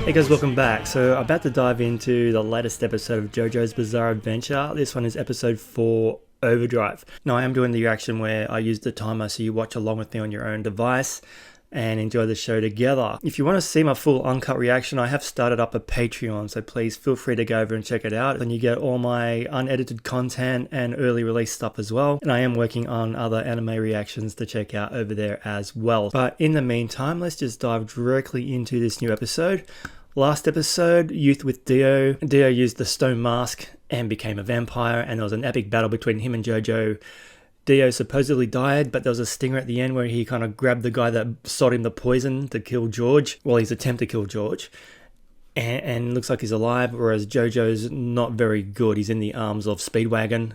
Hey guys, welcome back. So I'm about to dive into the latest episode of JoJo's Bizarre Adventure. This one is episode 4, Overdrive. Now I am doing the reaction where I use the timer so you watch along with me on your own device and enjoy the show together. If you want to see my full uncut reaction, I have started up a Patreon, so please feel free to go over and check it out. Then you get all my unedited content and early release stuff as well. And I am working on other anime reactions to check out over there as well. But in the meantime, let's just dive directly into this new episode. Last episode, Youth with Dio. Dio used the stone mask and became a vampire, and there was an epic battle between him and Jojo. Dio supposedly died, but there was a stinger at the end where he kind of grabbed the guy that sold him the poison to kill George. Well, his attempt to kill George. And looks like he's alive, whereas Jojo's not very good. He's in the arms of Speedwagon.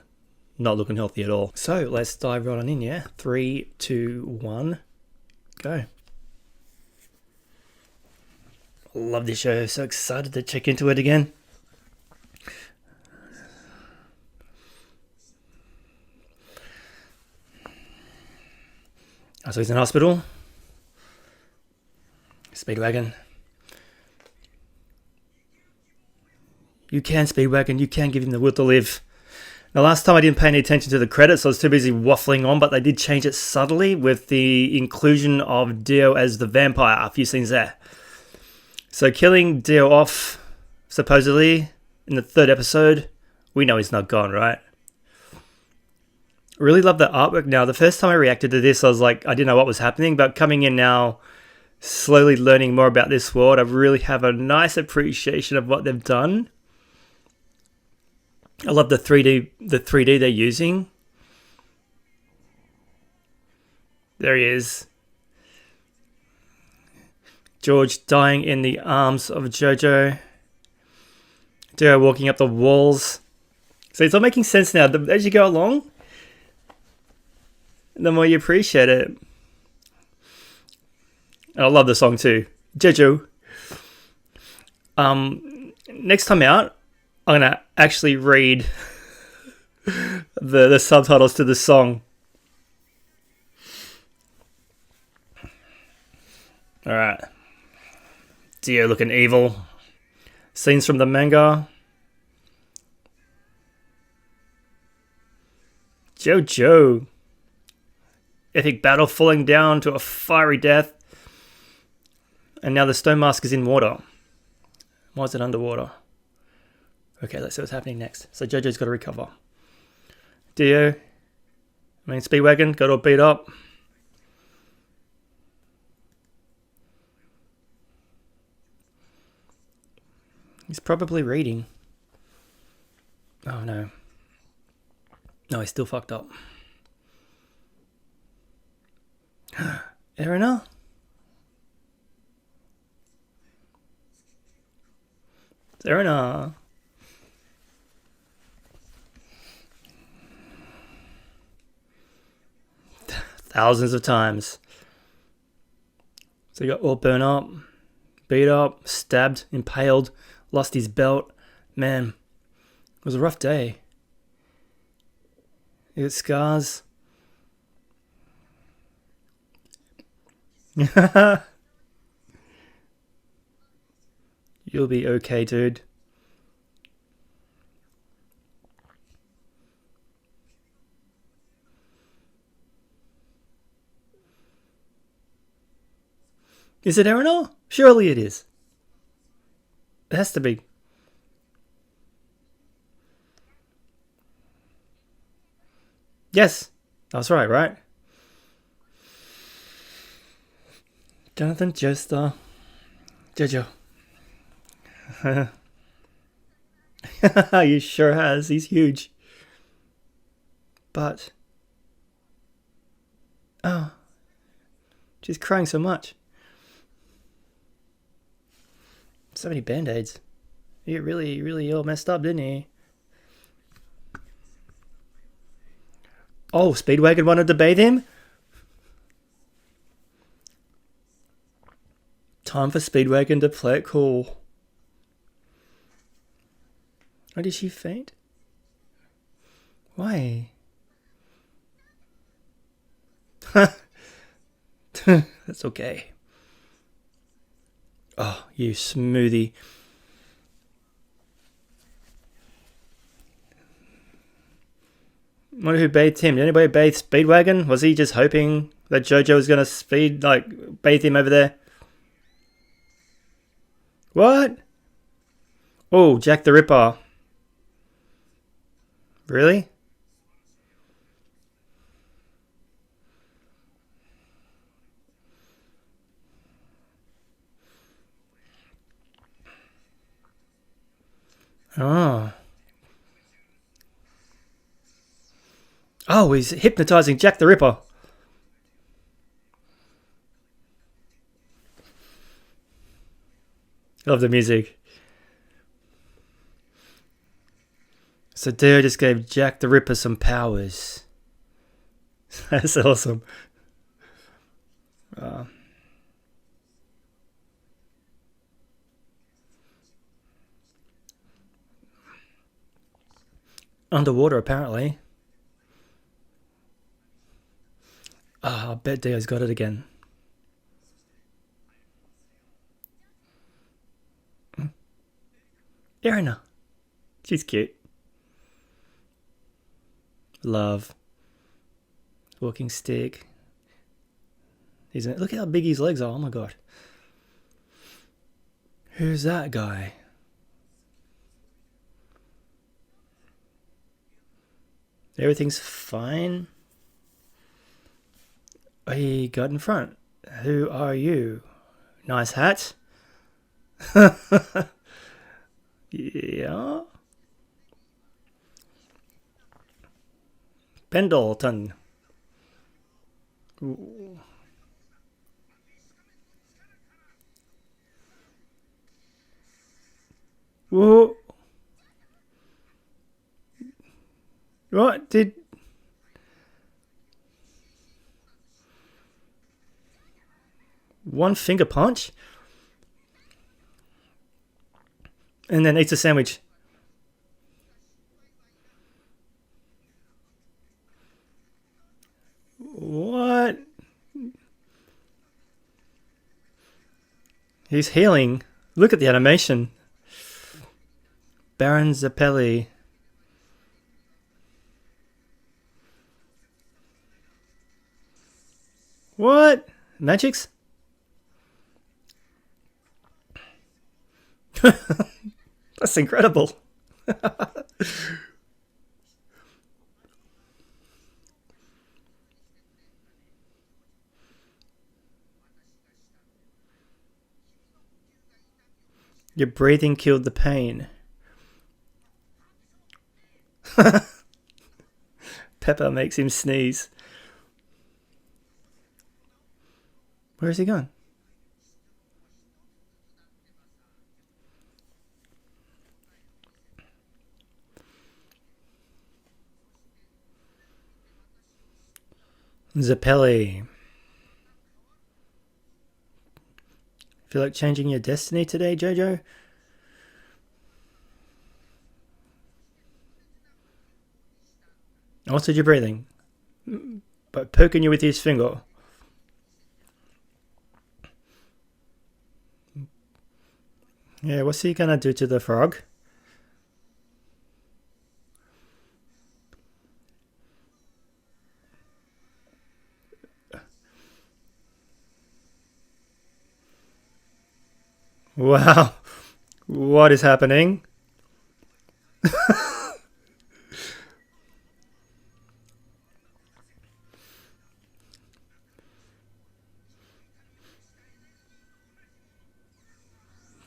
Not looking healthy at all. So, let's dive right on in, yeah? 3, 2, 1, go. Love this show. So excited to check into it again. Oh, so he's in hospital. Speedwagon. You can, Speedwagon. You can give him the will to live. Now, last time I didn't pay any attention to the credits. I was too busy waffling on, but they did change it subtly with the inclusion of Dio as the vampire. A few scenes there. So killing Dio off, supposedly, in the 3rd episode. We know he's not gone, right? Really love the artwork now. The first time I reacted to this, I was like, I didn't know what was happening. But coming in now, slowly learning more about this world, I really have a nice appreciation of what they've done. I love the 3D they're using. There he is. George dying in the arms of Jojo. Dio walking up the walls. So it's all making sense now. As you go along, the more you appreciate it. And I love the song too. Jojo. Next time out, I'm going to actually read the subtitles to the song. Alright. Dio looking evil. Scenes from the manga. Jojo. Epic battle falling down to a fiery death. And now the stone mask is in water. Why is it underwater? Okay, let's see what's happening next. So Jojo's got to recover. Speedwagon got all beat up. He's probably reading. Oh no. No, he's still fucked up. Erina? Erina. Thousands of times. So he got all burnt up, beat up, stabbed, impaled, lost his belt. Man, it was a rough day. He got scars. You'll be okay, dude. Is it Erina? Surely it is. It has to be. Yes, I was right? Jonathan Joestar. Jojo. He sure has. He's huge. But... oh. She's crying so much. So many band-aids. He really all messed up, didn't he? Oh, Speedwagon wanted to bathe him? Time for Speedwagon to play it cool. Oh, did she faint? Why? That's okay. Oh, you smoothie. I wonder who bathed him. Did anybody bathe Speedwagon? Was he just hoping that Jojo was going to bathe him over there? What? Oh, Jack the Ripper. Really? Oh. Oh, he's hypnotizing Jack the Ripper. Love the music. So Deo just gave Jack the Ripper some powers. That's awesome. Underwater, apparently. I bet Deo's got it again. Erina. She's cute. Love. Walking stick. Look how big his legs are. Oh my god. Who's that guy? Everything's fine. He got in front. Who are you? Nice hat. Yeah. Pendleton. Whoa. What did... One finger punch? And then eats a sandwich. What? He's healing. Look at the animation. Baron Zappelli. What? Magics? That's incredible. Your breathing killed the pain. Pepper makes him sneeze. Where is he gone? Zappelli. Feel like changing your destiny today, Jojo? Altered your breathing by poking you with his finger. Yeah, what's he gonna do to the frog? Wow. What is happening?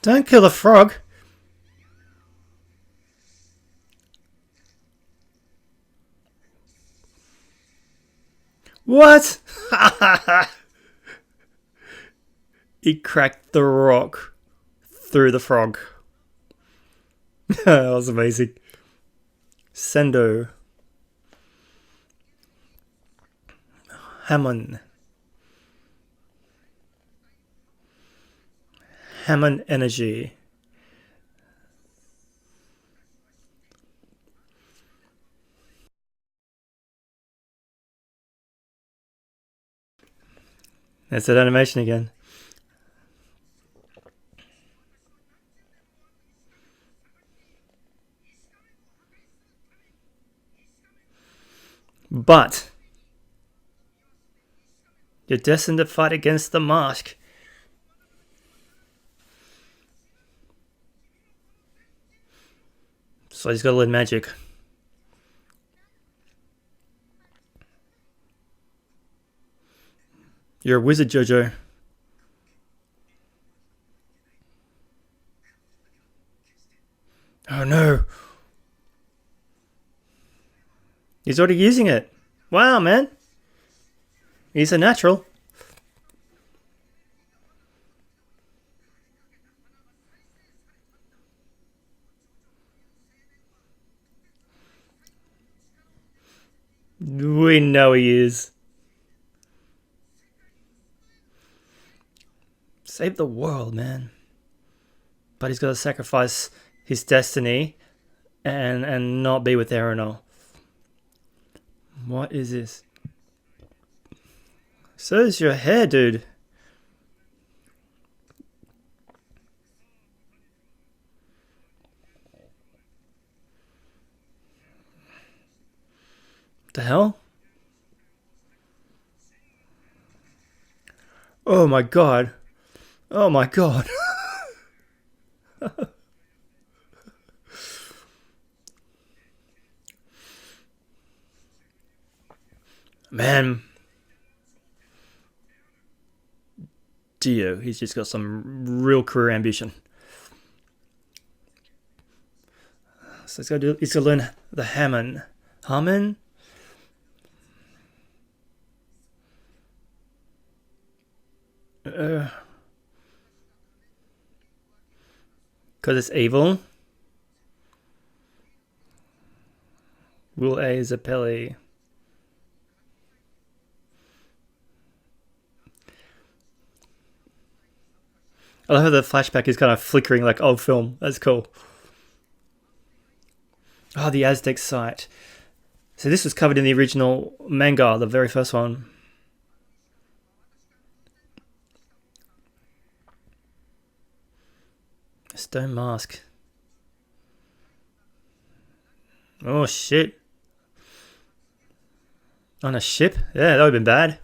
Don't kill the frog. What? He cracked the rock through the frog. That was amazing. Sendo. Hamon. Hamon energy. That's that animation again. But you're destined to fight against the mask. So he's got to learn magic. You're a wizard, Jojo. Oh no. He's already using it. Wow, man. He's a natural. We know he is. Save the world, man. But he's got to sacrifice his destiny and not be with Aeronol. What is this? So is your hair, dude. What the hell? Oh my god. Oh my god. Man. Dio, he's just got some real career ambition. So he's got to learn the Hamon. Hamon? Because it's evil. Will A Zappelli. I love how the flashback is kind of flickering like old film. That's cool. Oh, the Aztec site. So this was covered in the original manga, the very first one. Stone mask. Oh shit. On a ship? Yeah, that would have been bad.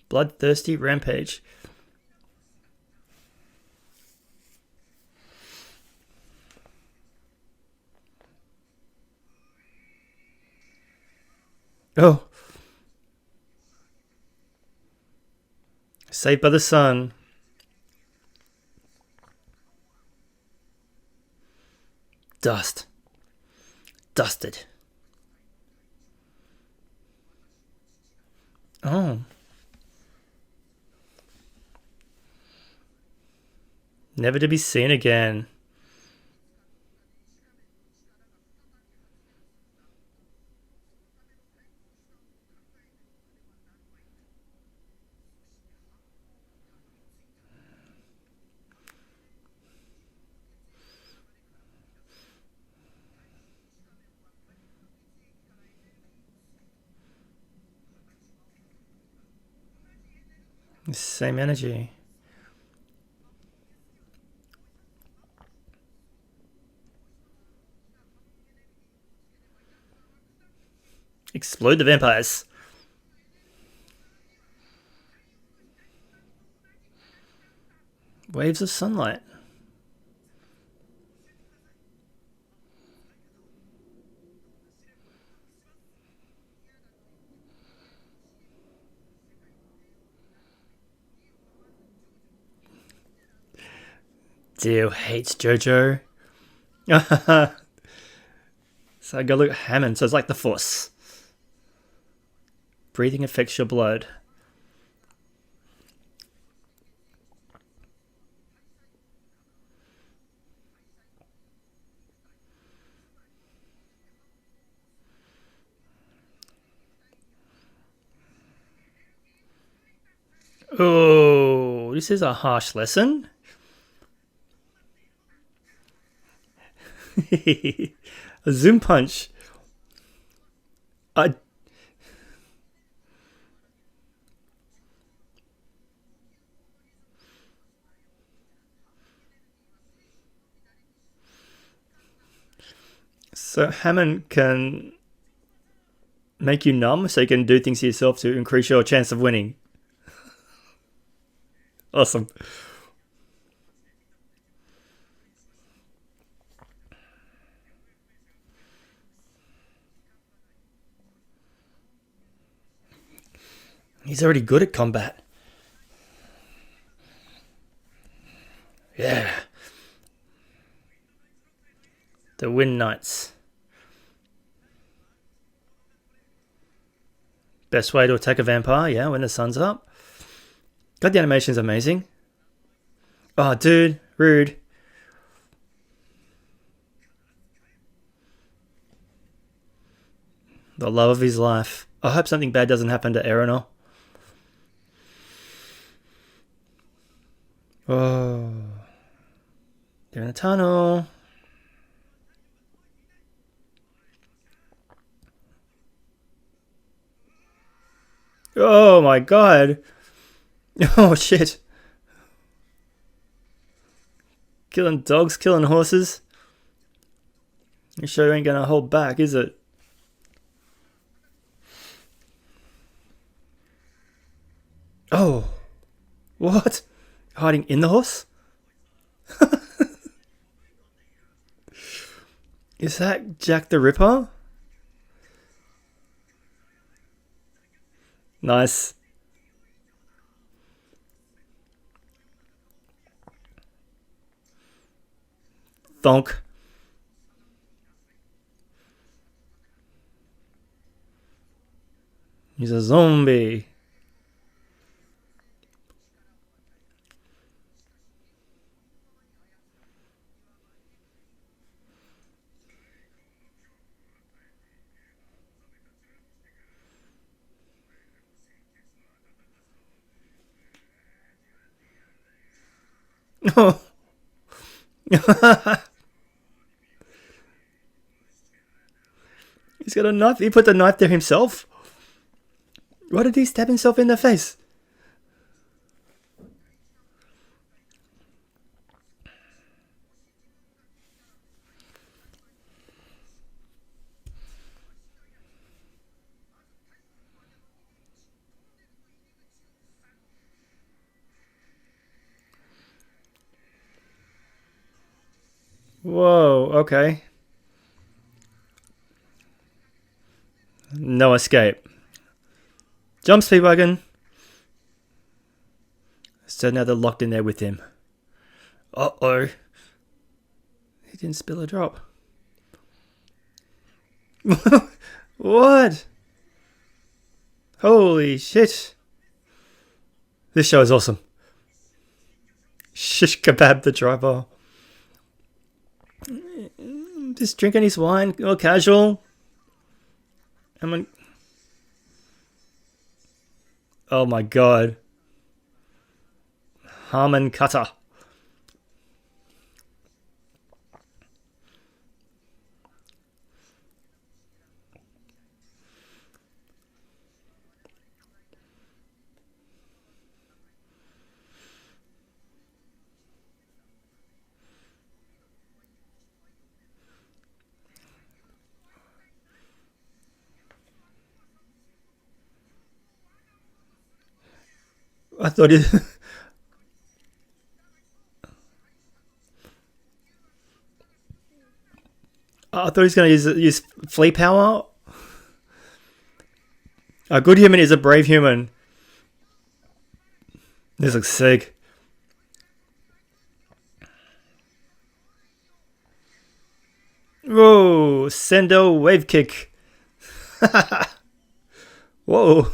Bloodthirsty rampage. Oh. Saved by the sun. Dust. Dusted. Oh. Never to be seen again. Same energy. Explode the vampires. Waves of sunlight. Dio hates Jojo. So I go look at Hamon, so it's like the Force. Breathing affects your blood. Oh, this is a harsh lesson. A zoom punch. So Hamon can make you numb so you can do things to yourself to increase your chance of winning. Awesome. He's already good at combat. Yeah. The Wind Knights. Best way to attack a vampire, yeah, when the sun's up. God, the animation's amazing. Oh, dude, rude. The love of his life. I hope something bad doesn't happen to Erenor. Oh. They're in a tunnel. Oh my god. Oh shit. Killing dogs, killing horses. You sure ain't gonna hold back, is it? Oh. What? Hiding in the horse? Is that Jack the Ripper? Nice. Thonk. He's a zombie. Oh. He's got a knife. He put the knife there himself. Why did he stab himself in the face? Whoa, okay. No escape. Jump, Speedwagon. So now they're locked in there with him. Uh-oh. He didn't spill a drop. What? Holy shit. This show is awesome. Shish kebab the driver. Just drinking his wine, all casual. Oh my god. Hamon cutter. I thought he... I thought he was going to use flea power. A good human is a brave human. This looks sick. Whoa, Sendo wave kick. Whoa.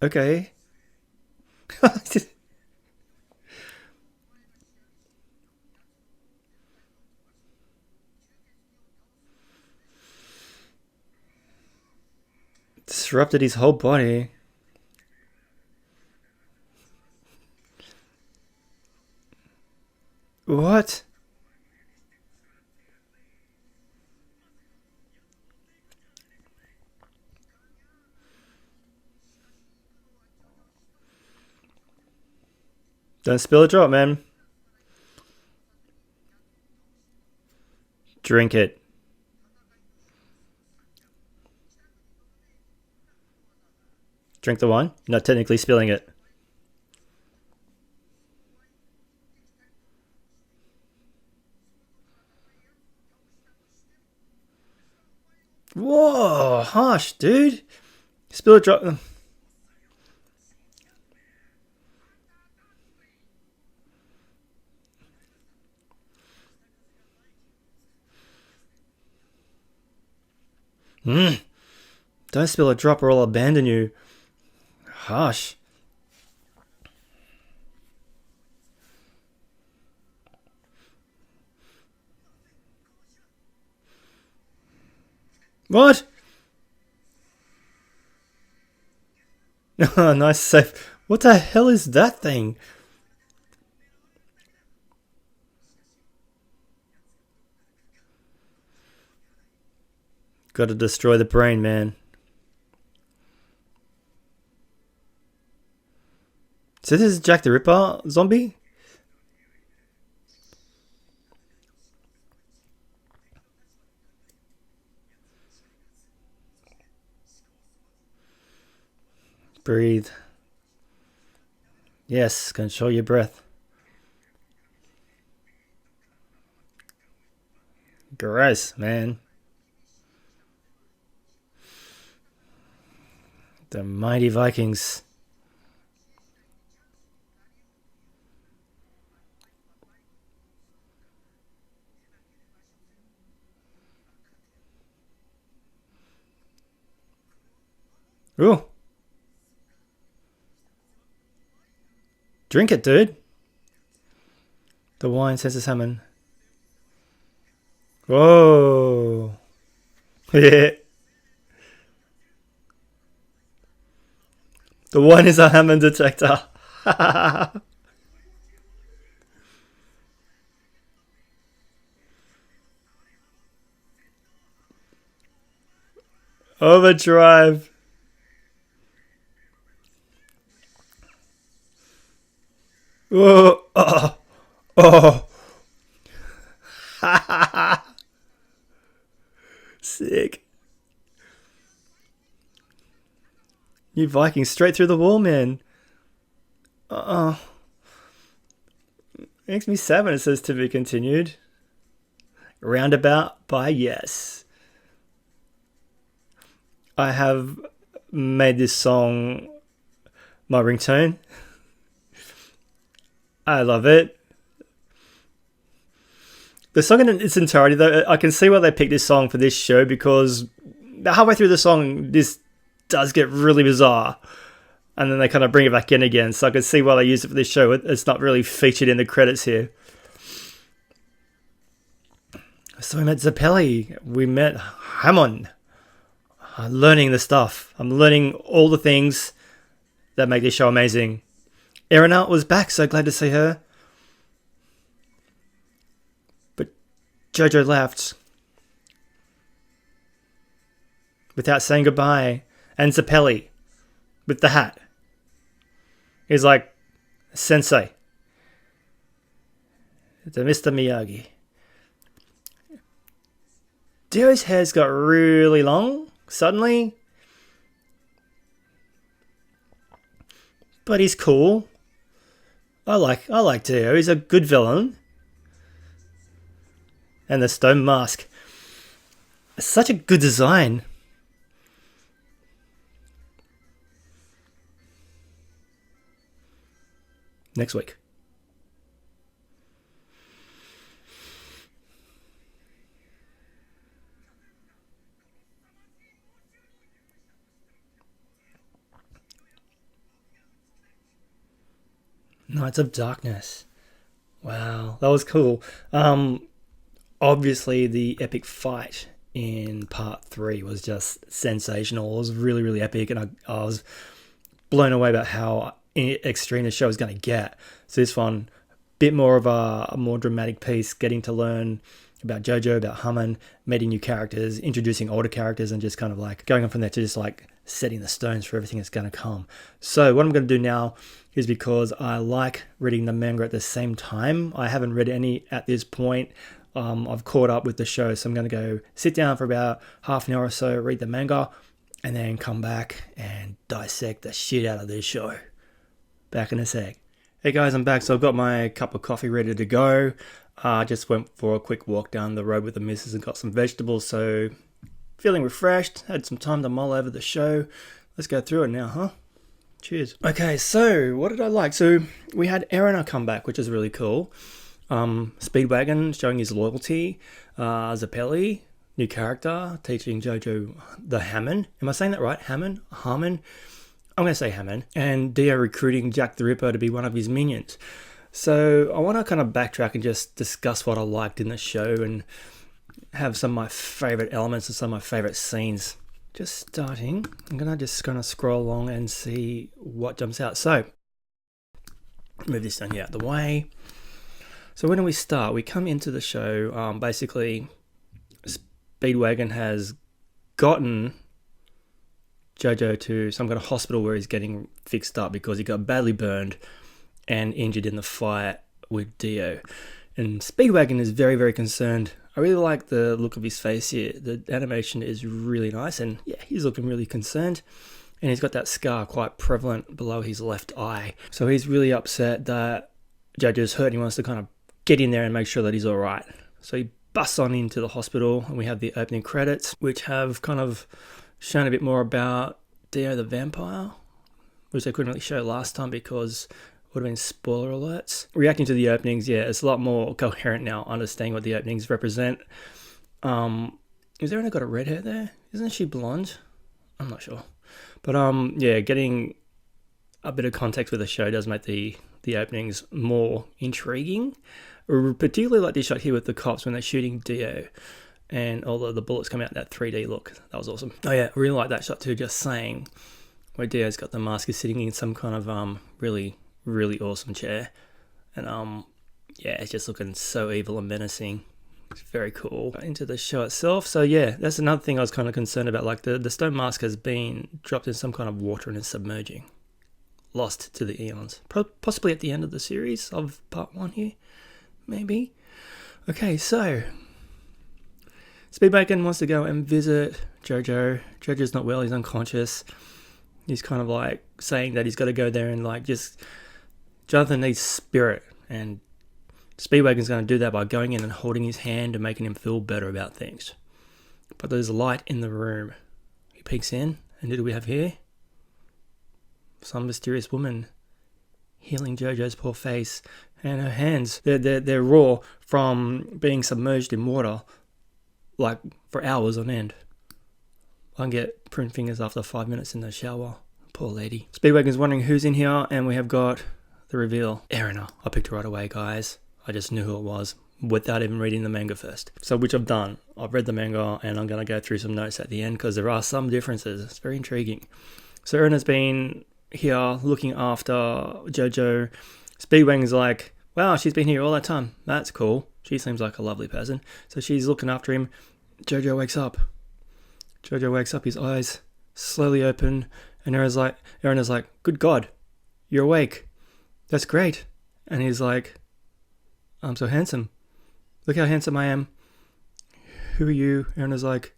Okay. Disrupted his whole body. What? Don't spill a drop, man. Drink it. Drink the wine? Not technically spilling it. Whoa, harsh, dude. Spill a drop. Don't spill a drop or I'll abandon you. Harsh. What? Oh, nice save. What the hell is that thing? Gotta destroy the brain, man. So this is Jack the Ripper zombie? Breathe. Yes, control your breath. Gross, man. The mighty Vikings. Ooh. Drink it, dude. The wine senses Hamon. Whoa. Yeah. The wine is a Hamon detector. Overdrive. Whoa. Oh. Oh. Sick. You Vikings straight through the wall, man. Makes me sad when it says to be continued. Roundabout by yes. I have made this song my ringtone. I love it. The song in its entirety, though, I can see why they picked this song for this show, because halfway through the song, this does get really bizarre. And then they kind of bring it back in again. So I can see why they used it for this show. It's not really featured in the credits here. So we met Zappelli. We met Hamon. I'm learning the stuff. I'm learning all the things that make this show amazing. Erina was back, so glad to see her. But Jojo left without saying goodbye. And Zappelli with the hat. He's like, Sensei. It's a Mr. Miyagi. Dio's hair's got really long suddenly. But he's cool. I like Dio. He's a good villain. And the stone mask. It's such a good design. Next week. Knights of Darkness. Wow, that was cool. Obviously the epic fight in part 3 was just sensational. It was really, really epic, and I was blown away about how extreme the show is going to get. So this one, bit more of a more dramatic piece, getting to learn about Jojo, about Hamon, meeting new characters, introducing older characters, and just kind of like going on from there to just like setting the stones for everything that's going to come. So what I'm going to do now is, because I like reading the manga at the same time, I haven't read any at this point, I've caught up with the show, so I'm going to go sit down for about half an hour or so, read the manga, and then come back and dissect the shit out of this show. Back in a sec. Hey guys, I'm back. So I've got my cup of coffee ready to go. I just went for a quick walk down the road with the missus and got some vegetables, so feeling refreshed. Had some time to mull over the show. Let's go through it now, huh? Cheers. Okay, so what did I like? So we had Erina come back, which is really cool. Speedwagon showing his loyalty. Zappelli, new character, teaching Jojo the Hamon. Am I saying that right? Hamon? Harmon? I'm going to say Hamon. And Dio recruiting Jack the Ripper to be one of his minions. So I want to kind of backtrack and just discuss what I liked in the show and have some of my favourite elements and some of my favourite scenes. Just starting, I'm going to just kind of scroll along and see what jumps out. So, move this down here out the way. So when do we start? We come into the show, basically Speedwagon has gotten Jojo to some kind of hospital where he's getting fixed up because he got badly burned and injured in the fight with Dio. And Speedwagon is very, very concerned. I really like the look of his face here. The animation is really nice, and yeah, he's looking really concerned. And he's got that scar quite prevalent below his left eye. So he's really upset that Jojo's hurt and he wants to kind of get in there and make sure that he's alright. So he busts on into the hospital, and we have the opening credits, which have kind of shown a bit more about Dio the vampire, which they couldn't really show last time because it would have been spoiler alerts. Reacting to the openings, yeah, it's a lot more coherent now, understanding what the openings represent. Is there anyone got a red hair there? Isn't she blonde? I'm not sure. But yeah, getting a bit of context with the show does make the openings more intriguing. Particularly like this shot here with the cops when they're shooting Dio and all the bullets come out in that 3D look. That was awesome. Oh yeah, I really like that shot too, just saying, where Dio's got the mask, is sitting in some kind of really, really awesome chair. And yeah, it's just looking so evil and menacing. It's very cool. Into the show itself. So yeah, that's another thing I was kind of concerned about. Like the stone mask has been dropped in some kind of water and is submerging. Lost to the eons. Possibly at the end of the series of part 1 here. Maybe. Okay, so Speedwagon wants to go and visit Jojo. Jojo's not well, he's unconscious. He's kind of like saying that he's got to go there and like just... Jonathan needs spirit, and Speedwagon's going to do that by going in and holding his hand and making him feel better about things. But there's a light in the room. He peeks in, and who do we have here? Some mysterious woman healing Jojo's poor face, and her hands, they're raw from being submerged in water like for hours on end. I can get print fingers after 5 minutes in the shower. Poor lady. Speedwagon's wondering who's in here, and we have got the reveal. Erina. I picked her right away, guys. I just knew who it was without even reading the manga first. So, which I've done. I've read the manga, and I'm going to go through some notes at the end because there are some differences. It's very intriguing. So Erina's been here looking after Jojo. Speedwagon's like, wow, she's been here all that time. That's cool. She seems like a lovely person. So she's looking after him. Jojo wakes up. His eyes slowly open, and Erina's like, good God, you're awake. That's great. And he's like, I'm so handsome. Look how handsome I am. Who are you? Erina's like,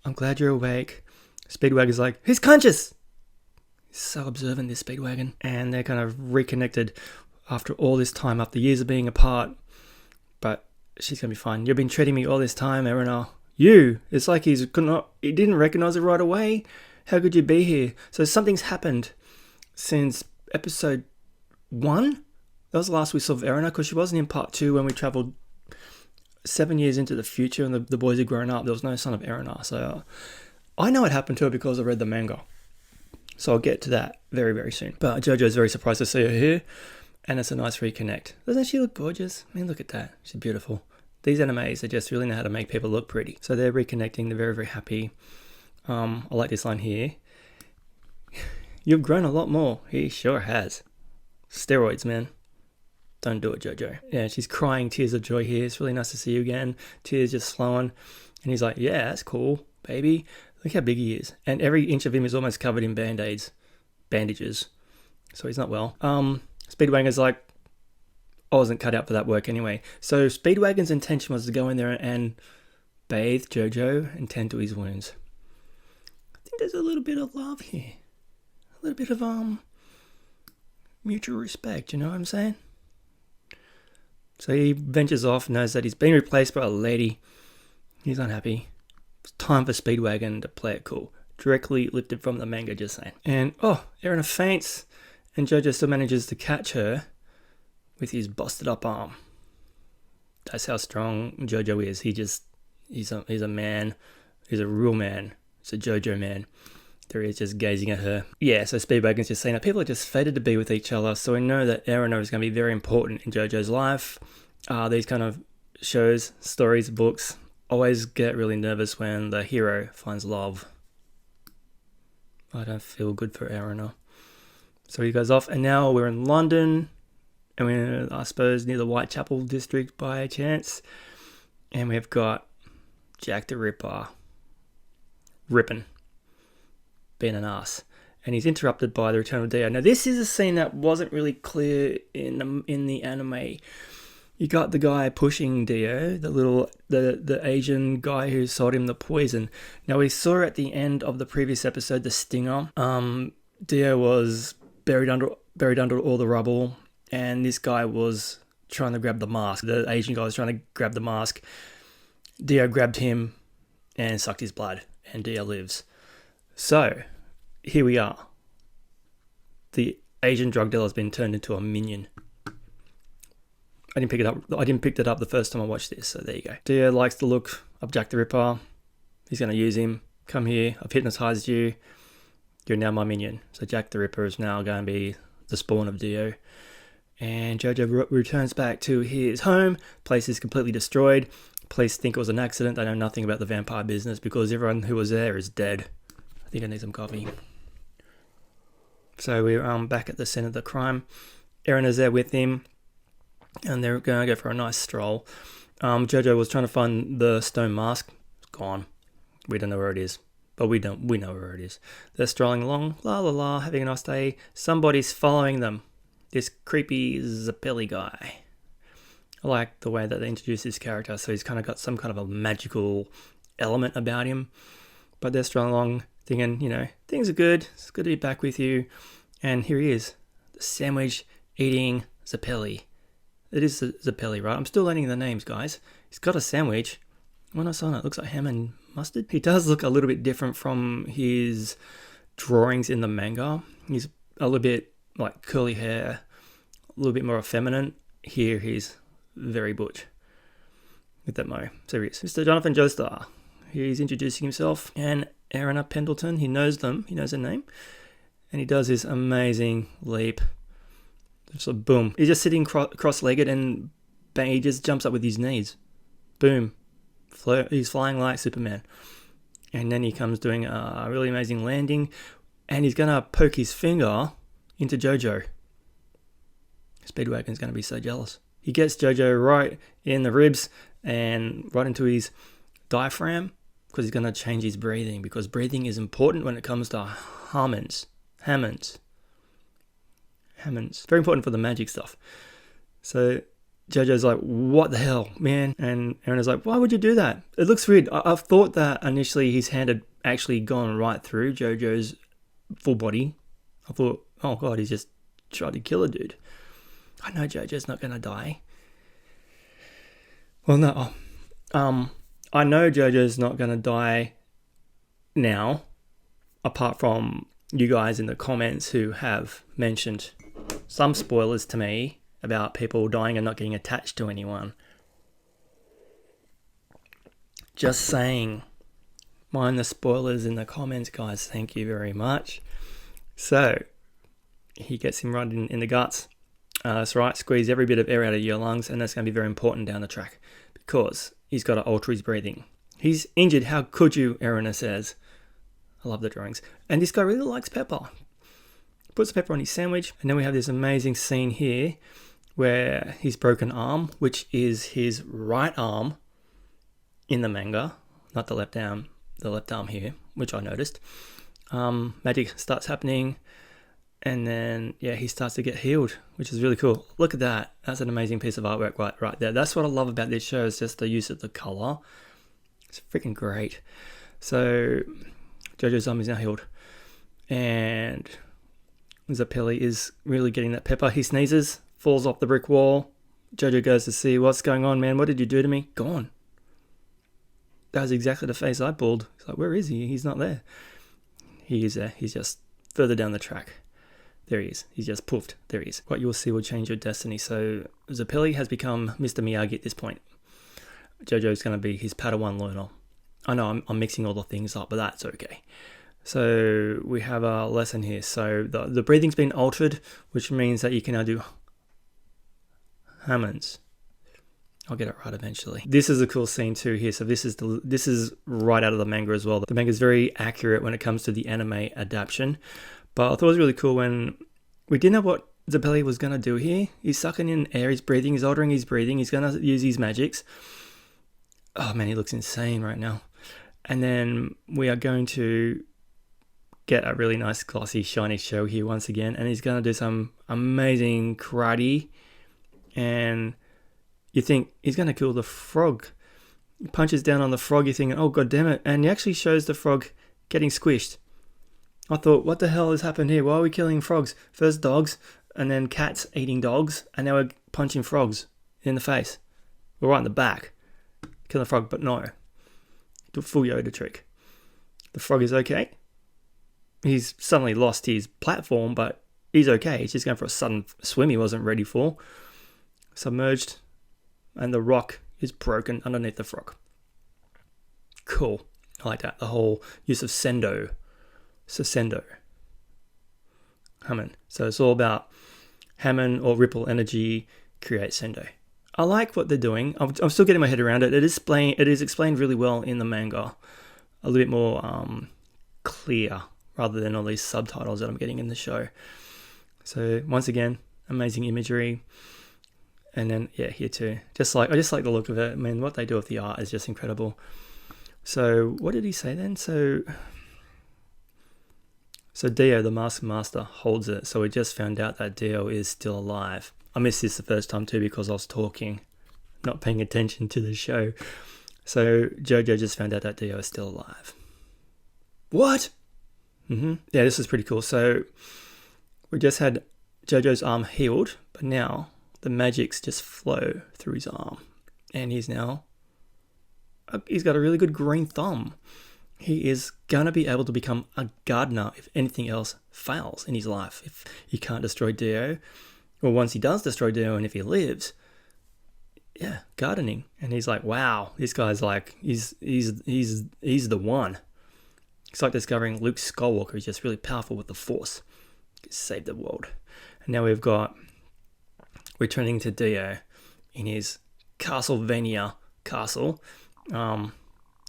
I'm glad you're awake. Speedwagon's like, he's conscious. He's so observant, this Speedwagon. And they're kind of reconnected after all this time, after years of being apart. But she's going to be fine. You've been treating me all this time, Erina. You. It's like he didn't recognize it right away. How could you be here? So something's happened since episode 1. That was the last we saw of Erina, because she wasn't in part 2 when we travelled 7 years into the future and the boys had grown up. There was no sign of Erina. So I know what happened to her because I read the manga. So I'll get to that very, very soon. But Jojo's very surprised to see her here. And it's a nice reconnect. Doesn't she look gorgeous? I mean, look at that. She's beautiful. These animes, they just really know how to make people look pretty. So they're reconnecting. They're very, very happy. I like this line here. You've grown a lot more. He sure has. Steroids, man. Don't do it, Jojo. Yeah, she's crying tears of joy here. It's really nice to see you again. Tears just flowing. And he's like, yeah, that's cool, baby. Look how big he is. And every inch of him is almost covered in bandages. So he's not well. Speedwagon's like, I wasn't cut out for that work anyway. So Speedwagon's intention was to go in there and bathe Jojo and tend to his wounds. I think there's a little bit of love here. A little bit of mutual respect, you know what I'm saying? So he ventures off, knows that he's been replaced by a lady. He's unhappy. It's time for Speedwagon to play it cool. Directly lifted from the manga, just saying. And, Erina faints, and Jojo still manages to catch her with his busted up arm. That's how strong Jojo is. He's a man. He's a real man. He's a Jojo man. There he is, just gazing at her. Yeah, so Speedwagon's just saying that people are just fated to be with each other, so we know that Erina is going to be very important in Jojo's life. These kind of shows, stories, books, always get really nervous when the hero finds love. I don't feel good for Erina. So he goes off, and now we're in London, and we're, I suppose, near the Whitechapel district by chance. And we've got Jack the Ripper ripping, being an ass. And he's interrupted by the return of Dio. Now, this is a scene that wasn't really clear in the anime. You got the guy pushing Dio, the Asian guy who sold him the poison. Now, we saw at the end of the previous episode the stinger. Dio was buried under all the rubble, and this guy was trying to grab the mask. The Asian guy was trying to grab the mask. Dio grabbed him and sucked his blood, and Dio lives. So, here we are. The Asian drug dealer has been turned into a minion. I didn't pick it up the first time I watched this, so there you go. Dio likes the look of Jack the Ripper. He's going to use him. Come here, I've hypnotized you. You're now my minion. So Jack the Ripper is now going to be the spawn of Dio. And Jojo returns back to his home. Place is completely destroyed. Police think it was an accident. They know nothing about the vampire business because everyone who was there is dead. I think I need some coffee. So we're back at the scene of the crime. Erina's there with him, and they're going to go for a nice stroll. Jojo was trying to find the stone mask. It's gone. We don't know where it is, but we know where it is. They're strolling along, la la la, having a nice day. Somebody's following them. This creepy Zappelli guy. I like the way that they introduce this character. So he's kind of got some kind of a magical element about him. But they're strolling along, thinking, things are good. It's good to be back with you. And here he is, the sandwich eating Zappelli. It is Zappelli, right? I'm still learning the names, guys. He's got a sandwich. When I saw it, it looks like ham and mustard. He does look a little bit different from his drawings in the manga. He's a little bit like curly hair, a little bit more effeminate. Here he's very butch with that mo. So here he is, Mr. Jonathan Joestar. He's introducing himself, and Erina Pendleton. He knows them. He knows their name, and he does this amazing leap. Just a boom. He's just sitting cross-legged, and bang, he just jumps up with his knees. Boom. He's flying like Superman. And then he comes doing a really amazing landing, and he's going to poke his finger into Jojo. Speedwagon's going to be so jealous. He gets Jojo right in the ribs and right into his diaphragm, because he's going to change his breathing, because breathing is important when it comes to Hamons. Very important for the magic stuff. So Jojo's like, what the hell, man? And Erina's like, why would you do that? It looks weird. I thought that initially his hand had actually gone right through Jojo's full body. I thought, oh god, he's just tried to kill a dude. I know Jojo's not going to die. Well, no. I know Jojo's not going to die now, apart from you guys in the comments who have mentioned some spoilers to me about people dying and not getting attached to anyone. Just saying. Mind the spoilers in the comments, guys. Thank you very much. So, he gets him right in the guts. That's right, squeeze every bit of air out of your lungs, and that's going to be very important down the track, because he's got to alter his breathing. He's injured, how could you, Erina says. I love the drawings. And this guy really likes pepper. Puts pepper on his sandwich, and then we have this amazing scene here where his broken arm, which is his right arm in the manga, not the left arm here, which I noticed. Magic starts happening. And then, yeah, he starts to get healed, which is really cool. Look at that. That's an amazing piece of artwork right there. That's what I love about this show, is just the use of the color. It's freaking great. So, Jojo's arm is now healed. And Zeppeli is really getting that pepper. He sneezes, falls off the brick wall. Jojo goes to see, what's going on, man? What did you do to me? Gone. That was exactly the face I pulled. He's like, where is he? He's not there. He is there. He's just further down the track. There he is. He's just poofed. There he is. What you'll see will change your destiny. So Zeppeli has become Mr. Miyagi at this point. Jojo's going to be his Padawan learner. I know I'm mixing all the things up, but that's okay. So we have a lesson here. So the breathing's been altered, which means that you can now do Hamons. I'll get it right eventually. This is a cool scene too here. So this is right out of the manga as well. The manga is very accurate when it comes to the anime adaptation. But I thought it was really cool when we didn't know what Zeppeli was going to do here. He's sucking in air, he's breathing, he's altering his breathing, he's going to use his magics. Oh man, he looks insane right now. And then we are going to get a really nice glossy shiny show here once again. And he's going to do some amazing karate. And you think he's going to kill the frog. He punches down on the frog, you're thinking, oh god damn it. And he actually shows the frog getting squished. I thought, what the hell has happened here? Why are we killing frogs? First dogs, and then cats eating dogs, and now we're punching frogs in the face. We're right in the back. Kill the frog, but no. Do a full Yoda trick. The frog is okay. He's suddenly lost his platform, but he's okay. He's just going for a sudden swim he wasn't ready for. Submerged, and the rock is broken underneath the frog. Cool. I like that. The whole use of sendo. Sendo. Hamon. So it's all about Hamon or ripple energy create sendo. I like what they're doing. I'm still getting my head around it. It is explained really well in the manga. A little bit more clear rather than all these subtitles that I'm getting in the show. So once again, amazing imagery. And then yeah, here too. I just like the look of it. I mean, what they do with the art is just incredible. So what did he say then? So Dio, the Mask Master, holds it. So we just found out that Dio is still alive. I missed this the first time too because I was talking, not paying attention to the show. So Jojo just found out that Dio is still alive. What? Yeah, this is pretty cool. So we just had Jojo's arm healed, but now the magics just flow through his arm. And he's got a really good green thumb. He is going to be able to become a gardener if anything else fails in his life. If he can't destroy Dio, or once he does destroy Dio and if he lives, yeah, gardening. And he's like, wow, this guy's like, he's the one. It's like discovering Luke Skywalker is just really powerful with the Force. He saved the world. And now we've got returning to Dio in his Castlevania castle.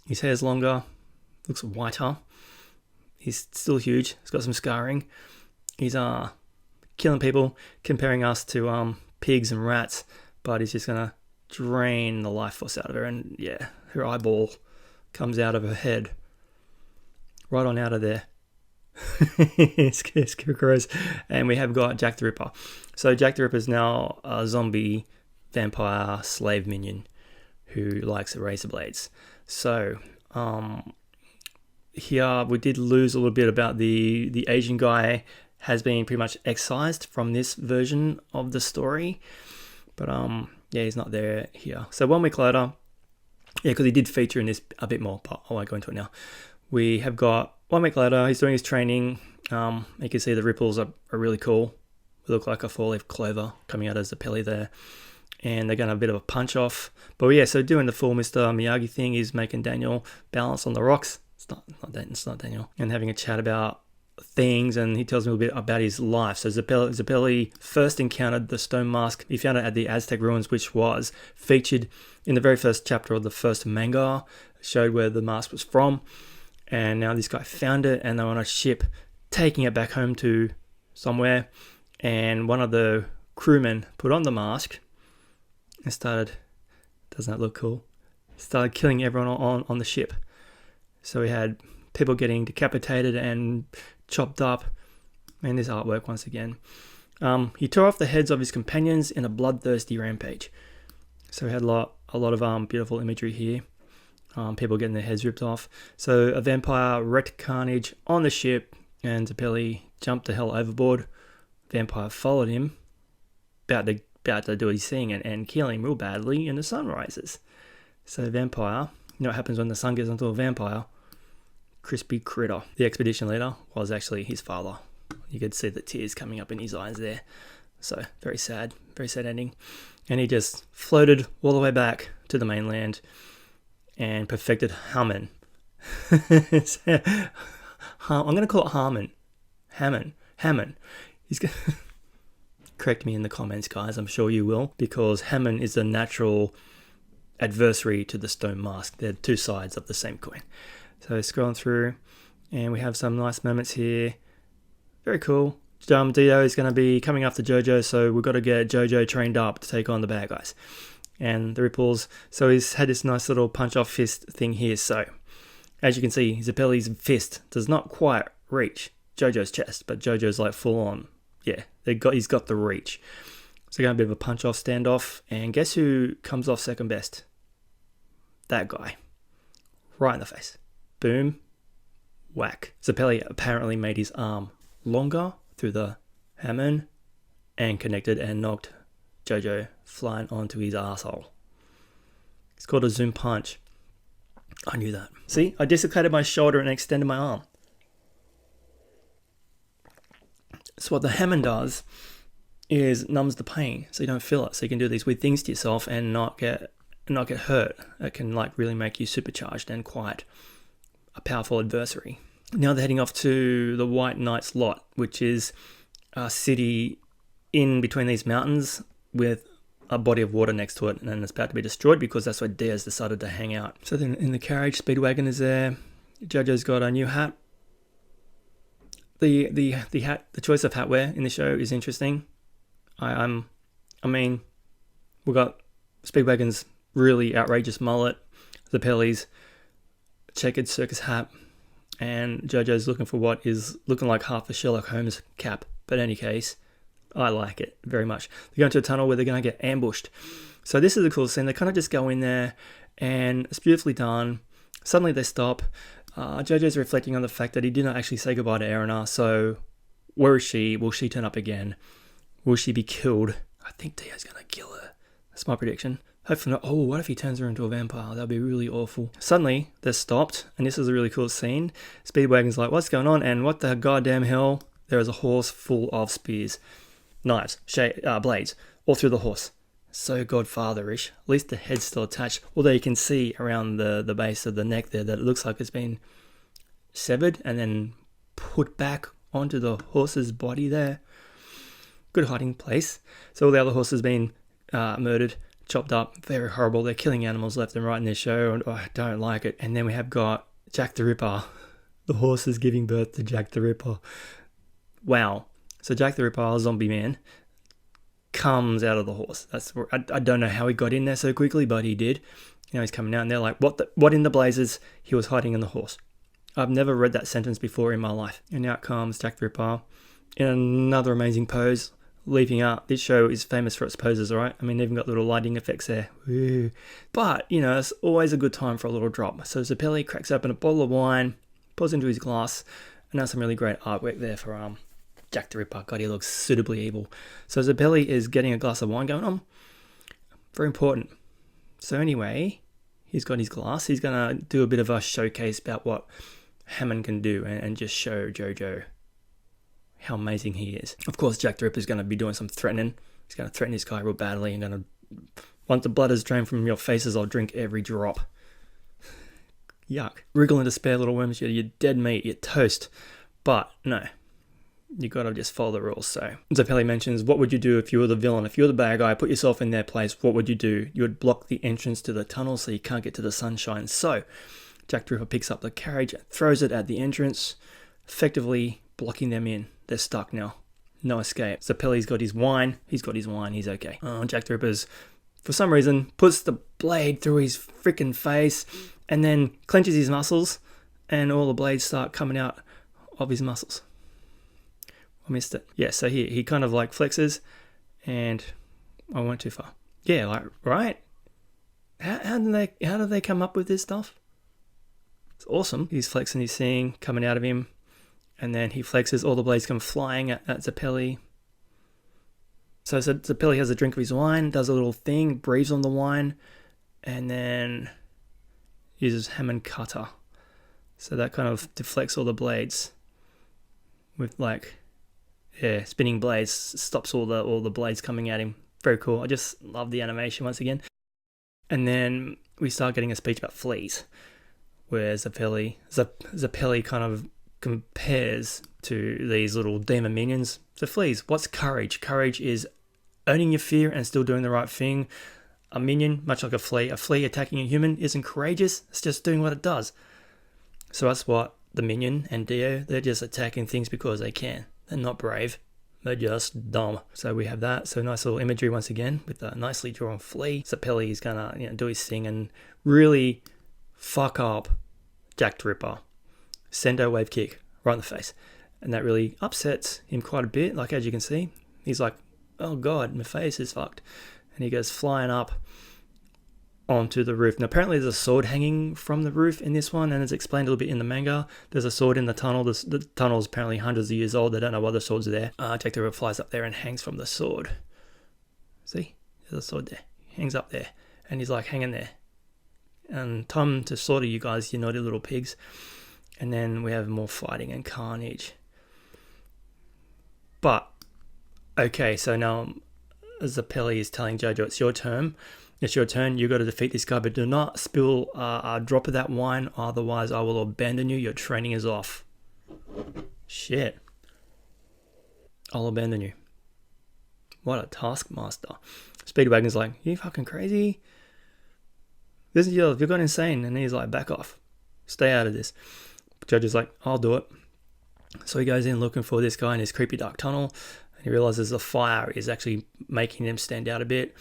His hair's longer. Looks whiter. He's still huge. He's got some scarring. He's killing people, comparing us to pigs and rats, but he's just gonna drain the life force out of her, and yeah, her eyeball comes out of her head. Right on out of there. it's gross. And we have got Jack the Ripper. So Jack the Ripper is now a zombie vampire slave minion who likes razor blades. So here we did lose a little bit about the Asian guy has been pretty much excised from this version of the story, but yeah, he's not there here. So 1 week later, yeah, because he did feature in this a bit more, but I won't go into it now. We have got 1 week later, he's doing his training. You can see the ripples are really cool. They look like a 4-leaf clover coming out as a Zeppeli there. And they're going to have a bit of a punch off. But yeah, so doing the full Mr. Miyagi thing is making Daniel balance on the rocks. It's not Daniel. And having a chat about things, and he tells me a little bit about his life. So Zeppeli first encountered the stone mask. He found it at the Aztec ruins, which was featured in the very first chapter of the first manga. It showed where the mask was from. And now this guy found it, and they're on a ship taking it back home to somewhere. And one of the crewmen put on the mask and started, doesn't that look cool? Started killing everyone on the ship. So we had people getting decapitated and chopped up. And this artwork once again. He tore off the heads of his companions in a bloodthirsty rampage. So we had a lot of beautiful imagery here. People getting their heads ripped off. So a vampire wreaked carnage on the ship, and Zeppeli jumped the hell overboard. Vampire followed him, about to do his thing and kill him real badly, and the sun rises. So vampire, you know what happens when the sun gets onto a vampire? Crispy critter. The expedition leader was actually his father. You could see the tears coming up in his eyes there. So very sad ending. And he just floated all the way back to the mainland and perfected Hamon. I'm going to call it Hamon. He's going correct me in the comments, guys. I'm sure you will, because Hamon is a natural adversary to the stone mask. They're two sides of the same coin. So scrolling through, and we have some nice moments here. Very cool. Dio is going to be coming after Jojo, so we've got to get Jojo trained up to take on the bad guys. And the ripples. So he's had this nice little punch-off fist thing here. So, as you can see, Zeppeli's fist does not quite reach Jojo's chest, but Jojo's like full on. Yeah, he's got the reach. So got a bit of a punch-off standoff, and guess who comes off second best? That guy. Right in the face. Boom. Whack. Zeppeli apparently made his arm longer through the Hamon and connected and knocked Jojo flying onto his asshole. It's called a zoom punch. I knew that. See, I dislocated my shoulder and extended my arm. So what the Hamon does is numbs the pain, so you don't feel it. So you can do these weird things to yourself and not get hurt. It can like really make you supercharged and quite a powerful adversary. Now they're heading off to the White Knight's Lot, which is a city in between these mountains with a body of water next to it, and then it's about to be destroyed because that's where Diaz decided to hang out. So then in the carriage, Speedwagon is there. Jojo's got a new hat. The choice of hatwear in the show is interesting. I mean, we got Speedwagon's really outrageous mullet, Zeppeli's checkered circus hat, and Jojo's looking for what is looking like half a Sherlock Holmes cap. But in any case, I like it very much. They're going to a tunnel where they're going to get ambushed. So this is a cool scene. They kind of just go in there, and it's beautifully done. Suddenly they stop. Jojo's reflecting on the fact that he did not actually say goodbye to Erina. So where is she? Will she turn up again? Will she be killed? I think Dio's going to kill her. That's my prediction. Hopefully not. Oh, what if he turns her into a vampire? That'd be really awful. Suddenly, they're stopped, and this is a really cool scene. Speedwagon's like, what's going on? And what the goddamn hell? There is a horse full of spears, knives, blades, all through the horse. So Godfather-ish. At least the head's still attached. Although you can see around the base of the neck there that it looks like it's been severed and then put back onto the horse's body there. Good hiding place. So all the other horses been murdered, chopped up, very horrible. They're killing animals left and right in this show, and I don't like it. And then we have got Jack the Ripper. The horse is giving birth to Jack the Ripper. Wow. So Jack the Ripper, zombie man, comes out of the horse. I don't know how he got in there so quickly, but he did. Now he's coming out, and they're like, what in the blazes? He was hiding in the horse. I've never read that sentence before in my life. And out comes Jack the Ripper in another amazing pose. Leaping out. This show is famous for its poses, right? I mean, they've even got little lighting effects there. Woo. But, you know, it's always a good time for a little drop. So Zeppeli cracks open a bottle of wine, pours into his glass, and that's some really great artwork there for Jack the Ripper. God, he looks suitably evil. So Zeppeli is getting a glass of wine going on. Very important. So anyway, he's got his glass. He's going to do a bit of a showcase about what Hamon can do and just show Jojo how amazing he is. Of course, Jack the Ripper is going to be doing some threatening. He's going to threaten this guy real badly and going to, once the blood is drained from your faces, I'll drink every drop. Yuck. Wriggle in despair, little worms. You're dead meat. You're toast. But no, you got to just follow the rules. So Zeppeli mentions, what would you do if you were the villain? If you were the bad guy, put yourself in their place, what would you do? You would block the entrance to the tunnel so you can't get to the sunshine. So Jack the Ripper picks up the carriage and throws it at the entrance, effectively blocking them in. They're stuck now. No escape. Zeppeli's got his wine. He's got his wine. He's okay. Jack the Ripper's, for some reason, puts the blade through his freaking face and then clenches his muscles, and all the blades start coming out of his muscles. I missed it. Yeah, so he kind of like flexes, and I went too far. Yeah, like, right? How do they come up with this stuff? It's awesome. He's flexing, he's seeing coming out of him, and then he flexes, all the blades come flying at Zeppeli. So Zeppeli has a drink of his wine, does a little thing, breathes on the wine, and then uses Hamon cutter. So that kind of deflects all the blades with like, yeah, spinning blades, stops all the blades coming at him. Very cool. I just love the animation once again. And then we start getting a speech about fleas, where Zeppeli kind of compares to these little demon minions. So fleas, what's courage? Courage is owning your fear and still doing the right thing. A minion, much like a flea attacking a human isn't courageous, it's just doing what it does. So that's what the minion and Dio, they're just attacking things because they can. They're not brave, they're just dumb. So we have that. So nice little imagery once again with a nicely drawn flea. Zeppeli is gonna do his thing and really fuck up Jack the Ripper. Sendo wave kick right in the face. And that really upsets him quite a bit. Like, as you can see, he's like, oh God, my face is fucked. And he goes flying up onto the roof. Now, apparently there's a sword hanging from the roof in this one, and it's explained a little bit in the manga. There's a sword in the tunnel. The tunnel is apparently hundreds of years old. They don't know why the sword's there. Jack the Ripper flies up there and hangs from the sword. See? There's a sword there. He hangs up there. And he's like hanging there. And time to slaughter you guys, you naughty little pigs. And then we have more fighting and carnage. But, okay, so now Zeppeli is telling Jojo, it's your turn. It's your turn. You got to defeat this guy, but do not spill a drop of that wine, otherwise I will abandon you. Your training is off. Shit. I'll abandon you. What a taskmaster. Speedwagon's like, you fucking crazy? This is yours. You've gone insane. And he's like, back off. Stay out of this. Jojo's like, I'll do it. So he goes in looking for this guy in his creepy dark tunnel, and he realizes the fire is actually making him stand out a bit.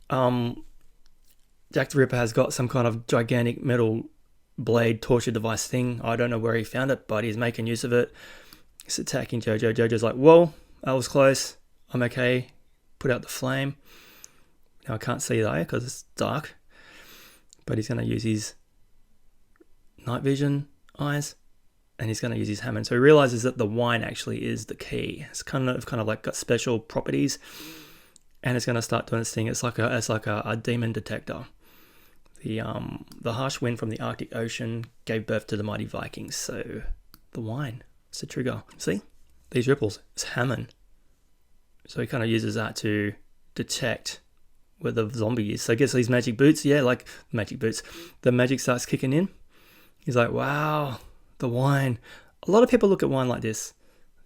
Jack the Ripper has got some kind of gigantic metal blade torture device thing. I don't know where he found it, but he's making use of it. He's attacking Jojo. Jojo's like, whoa, that was close. I'm okay. Put out the flame. Now I can't see though because it's dark. But he's going to use his night vision eyes, and he's going to use his Hamon. So he realizes that the wine actually is the key. It's kind of like got special properties, and it's going to start doing its thing. It's like a demon detector. The harsh wind from the Arctic Ocean gave birth to the mighty Vikings. So the wine, it's the trigger. See these ripples? It's Hamon. So he kind of uses that to detect where the zombie is. So I guess these magic boots, yeah, like magic boots. The magic starts kicking in. He's like, wow, the wine. A lot of people look at wine like this.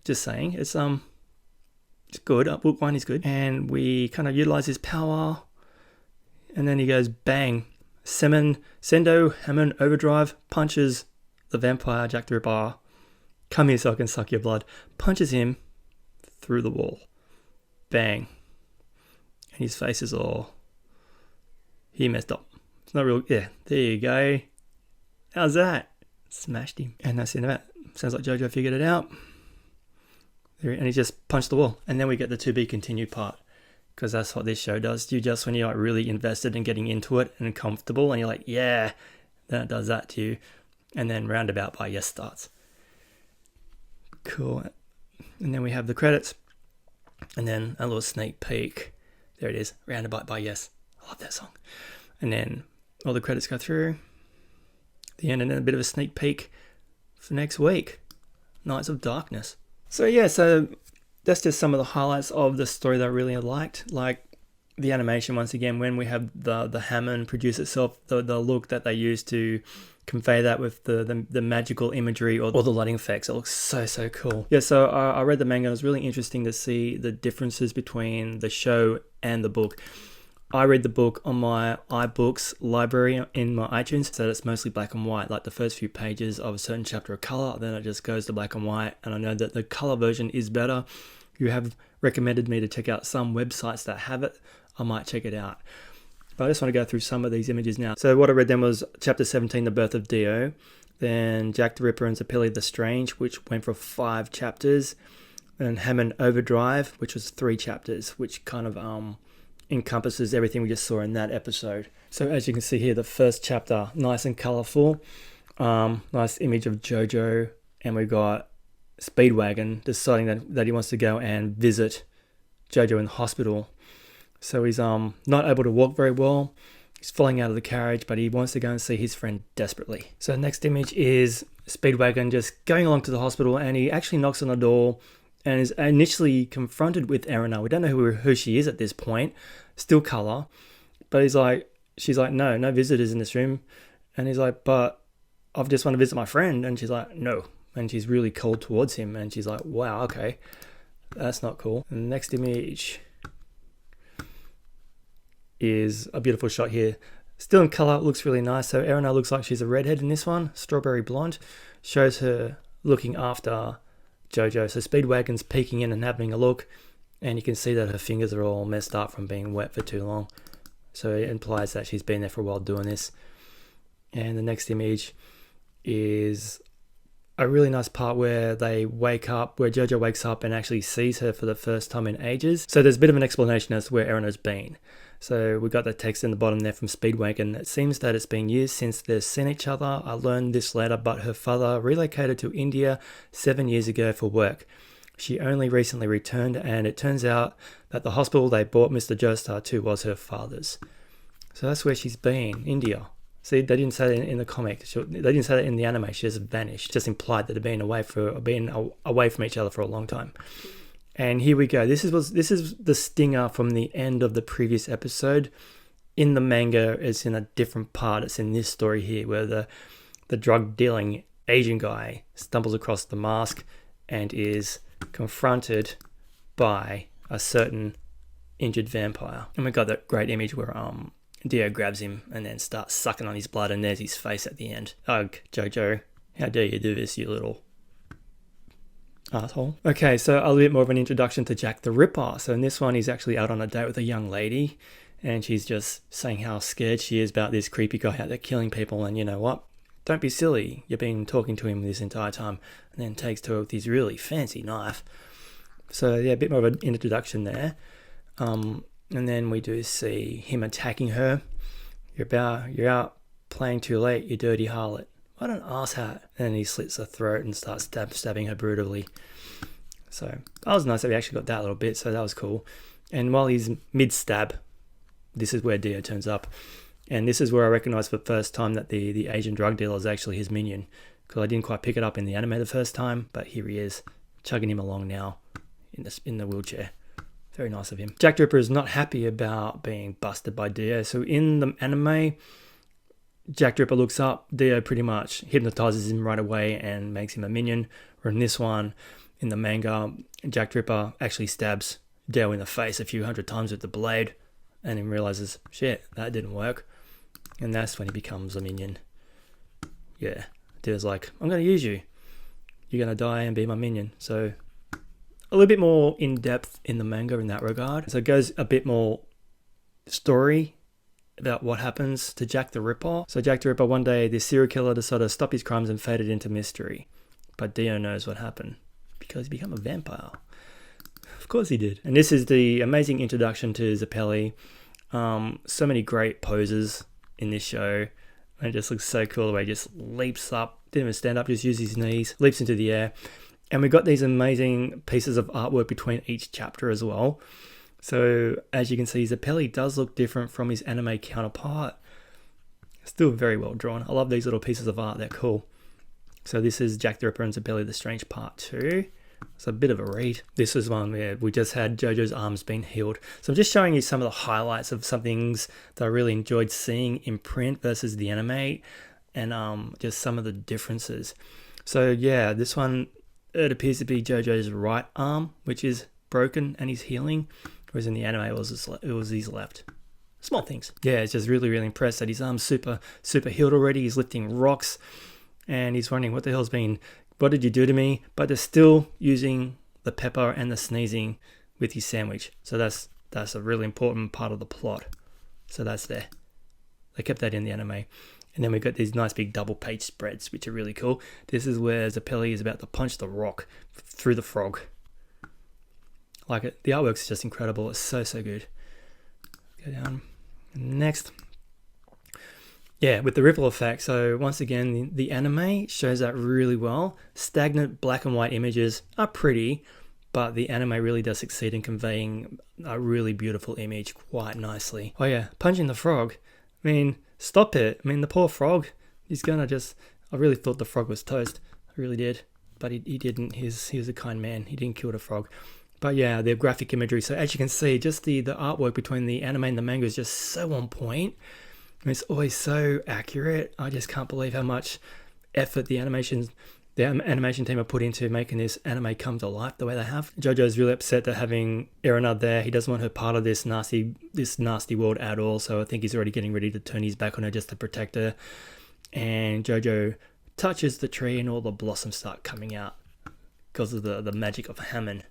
Just saying, it's good. Wine is good. And we kind of utilize his power. And then he goes, bang. Sendo, Hamon, Overdrive, punches the vampire, Jack the Ripper. Come here so I can suck your blood. Punches him through the wall. Bang. And his face is all... He messed up. It's not real... Yeah, there you go. How's that? Smashed him. And that's the end of it. Sounds like Jojo figured it out. And he just punched the wall. And then we get the to be continued part. Because that's what this show does. You just, when you're like really invested in getting into it and comfortable, and you're like, yeah, then it does that to you. And then Roundabout by Yes starts. Cool. And then we have the credits. And then a little sneak peek. There it is. Roundabout by Yes. I love that song. And then all the credits go through. The end, and then a bit of a sneak peek for next week. Nights of Darkness. So yeah, so that's just some of the highlights of the story that I really liked. Like the animation, once again, when we have the Hamon produce itself, the look that they use to convey that with the magical imagery or the lighting effects. It looks so cool. Yeah, so I read the manga. It was really interesting to see the differences between the show and the book. I read the book on my iBooks library in my iTunes, so it's mostly black and white. Like the first few pages of a certain chapter are color, then it just goes to black and white. And I know that the color version is better. You have recommended me to check out some websites that have it. I might check it out. But I just want to go through some of these images now. So what I read then was chapter 17, The Birth of Dio. Then Jack the Ripper and Zeppeli the Strange, which went for 5 chapters. and Hamon Overdrive, which was 3 chapters, which kind of encompasses everything we just saw in that episode. So as you can see here, the first chapter, nice and colourful, nice image of Jojo, and we got Speedwagon deciding that he wants to go and visit Jojo in the hospital. So he's not able to walk very well. He's falling out of the carriage, but he wants to go and see his friend desperately. So the next image is Speedwagon just going along to the hospital, and he actually knocks on the door and is initially confronted with Erina. We don't know who she is at this point, still colour, but she's like, no visitors in this room. And he's like, but I've just want to visit my friend. And she's like, no. And she's really cold towards him, and she's like, wow, okay, that's not cool. And the next image is a beautiful shot here, still in color, looks really nice. So Erina looks like she's a redhead in this one, strawberry blonde, shows her looking after Jojo. So Speedwagon's peeking in and having a look, and you can see that her fingers are all messed up from being wet for too long, so it implies that she's been there for a while doing this. And the next image is a really nice part where they wake up, where Jojo wakes up and actually sees her for the first time in ages. So there's a bit of an explanation as to where Erina's been. So we got the text in the bottom there from Speedwagon. It seems that it's been years since they've seen each other. I learned this later, but her father relocated to India 7 years ago for work. She only recently returned, and it turns out that the hospital they brought Mr. Joestar to was her father's. So that's where she's been, India. See, they didn't say that in the comic. They didn't say that in the anime. She just vanished. Just implied that they'd been away from each other for a long time. And here we go. This is the stinger from the end of the previous episode. In the manga, it's in a different part. It's in this story here, where the drug dealing Asian guy stumbles across the mask and is confronted by a certain injured vampire. And we got that great image where Dio grabs him and then starts sucking on his blood, and there's his face at the end. Ugh, Jojo, how dare you do this, you little asshole. Okay, so a little bit more of an introduction to Jack the Ripper. So in this one, he's actually out on a date with a young lady, and she's just saying how scared she is about this creepy guy out there killing people. And you know what? Don't be silly. You've been talking to him this entire time. And then takes to her with his really fancy knife. So yeah, a bit more of an introduction there. And then we do see him attacking her. You're out playing too late, you dirty harlot. What an asshat. And he slits her throat and starts stabbing her brutally. So that was nice that we actually got that little bit, so that was cool. And while he's mid-stab, this is where Dio turns up. And this is where I recognised for the first time that the Asian drug dealer is actually his minion. Because I didn't quite pick it up in the anime the first time, but here he is, chugging him along now in the wheelchair. Very nice of him. Jack the Ripper is not happy about being busted by Dio. So in the anime, Jack the Ripper looks up, Dio pretty much hypnotizes him right away and makes him a minion. Or in this one, in the manga, Jack the Ripper actually stabs Dio in the face a few hundred times with the blade, and then realizes, shit, that didn't work. And that's when he becomes a minion. Yeah, Dio's like, I'm going to use you. You're going to die and be my minion. So a little bit more in-depth in the manga in that regard. So it goes a bit more story about what happens to Jack the Ripper. So Jack the Ripper, one day, this serial killer decided to stop his crimes and faded into mystery. But Dio knows what happened because he became a vampire. Of course he did. And this is the amazing introduction to Zeppeli. So many great poses in this show. And it just looks so cool the way he just leaps up. Didn't even stand up, just used his knees. Leaps into the air. And we got these amazing pieces of artwork between each chapter as well. So as you can see, Zeppeli does look different from his anime counterpart. Still very well drawn. I love these little pieces of art. They're cool. So this is Jack the Ripper and Zeppeli the Strange Part 2. It's a bit of a read. This is one where we just had Jojo's arms being healed. So I'm just showing you some of the highlights of some things that I really enjoyed seeing in print versus the anime, and just some of the differences. So yeah, this one, it appears to be Jojo's right arm, which is broken and he's healing, whereas in the anime it was his left. Small things. Yeah, it's just really, really impressed that his arm's super healed already. He's lifting rocks, and he's wondering what did you do to me? But they're still using the pepper and the sneezing with his sandwich. So that's a really important part of the plot. So that's there. They kept that in the anime. And then we've got these nice big double page spreads, which are really cool. This is where Zeppeli is about to punch the rock through the frog. Like it. The artwork's just incredible. It's so good. Go down. Next. Yeah, with the ripple effect. So once again, the anime shows that really well. Stagnant black and white images are pretty, but the anime really does succeed in conveying a really beautiful image quite nicely. Oh yeah, punching the frog. I mean, stop it. I mean, the poor frog, he's gonna just... I really thought the frog was toast. I really did. But he didn't. He was a kind man. He didn't kill the frog. But yeah, the graphic imagery. So as you can see, just the artwork between the anime and the manga is just so on point. And it's always so accurate. I just can't believe how much effort the animation team have put into making this anime come to life the way they have. Jojo's really upset that having Erina there, he doesn't want her part of this nasty world at all. So I think he's already getting ready to turn his back on her just to protect her. And Jojo touches the tree and all the blossoms start coming out because of the magic of Hamon.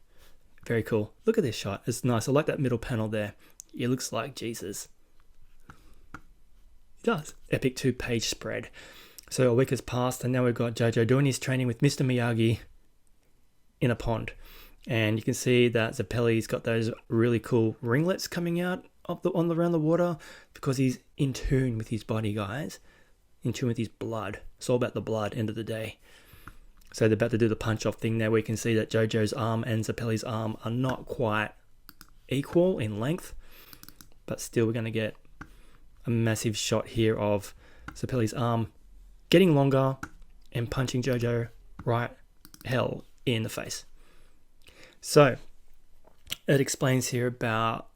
Very cool. Look at this shot. It's nice. I like that middle panel there. It looks like Jesus. It does. Epic 2-page spread. So a week has passed and now we've got Jojo doing his training with Mr. Miyagi in a pond. And you can see that Zeppeli's got those really cool ringlets coming out around the water because he's in tune with his body, guys. In tune with his blood. It's all about the blood, end of the day. So they're about to do the punch-off thing there. We can see that Jojo's arm and Zeppeli's arm are not quite equal in length. But still we're going to get a massive shot here of Zeppeli's arm getting longer and punching Jojo right hell in the face. So it explains here about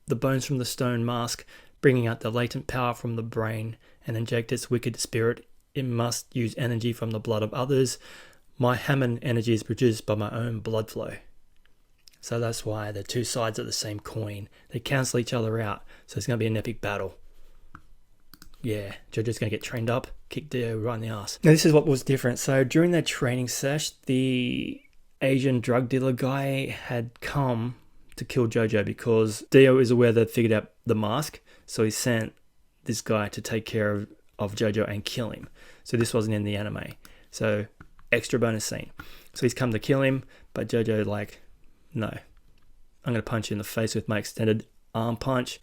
the bones from the stone mask bringing out the latent power from the brain and inject its wicked spirit. It must use energy from the blood of others. My Hamon energy is produced by my own blood flow. So that's why the two sides of the same coin. They cancel each other out. So it's going to be an epic battle. Yeah, Jojo's going to get trained up, kick Dio right in the ass. Now this is what was different. So during their training sesh, the Asian drug dealer guy had come to kill Jojo because Dio is aware they've figured out the mask. So he sent this guy to take care of Jojo and kill him. So this wasn't in the anime. So extra bonus scene. So he's come to kill him, but Jojo like, no. I'm going to punch you in the face with my extended arm punch.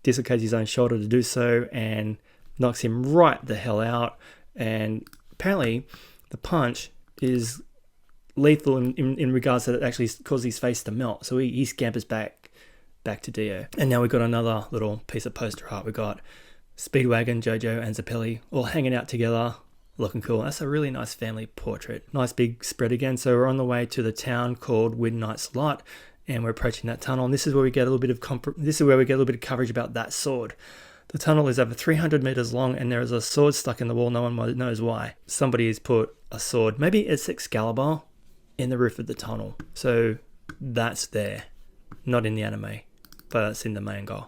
Dislocates his own shoulder to do so and knocks him right the hell out. And apparently the punch is lethal in regards that it actually causes his face to melt. So he scampers back to Dio. And now we've got another little piece of poster art. We've got Speedwagon, Jojo and Zeppeli all hanging out together, looking cool. That's a really nice family portrait. Nice big spread again. So we're on the way to the town called Midnight's Lot, and we're approaching that tunnel. And this is where we get a little bit of coverage about that sword. The tunnel is over 300 meters long, and there is a sword stuck in the wall. No one knows why. Somebody has put a sword, maybe it's Excalibur, in the roof of the tunnel. So that's there, not in the anime, but it's in the manga.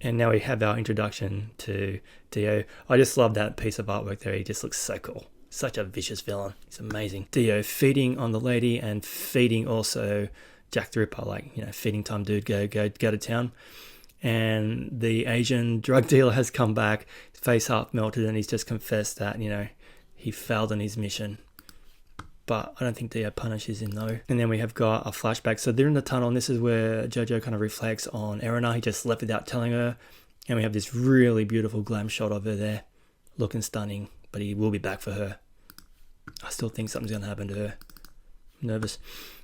And now we have our introduction to Dio. I just love that piece of artwork there. He just looks so cool. Such a vicious villain. He's amazing. Dio feeding on the lady and feeding also Jack the Ripper, like, you know, feeding time, dude, go to town. And the Asian drug dealer has come back, his face half melted, and he's just confessed that, you know, he failed on his mission. But I don't think Dio punishes him though. And then we have got a flashback. So they're in the tunnel, and this is where Jojo kind of reflects on Erina. He just left without telling her. And we have this really beautiful glam shot of her there, looking stunning. But he will be back for her. I still think something's going to happen to her. I'm nervous.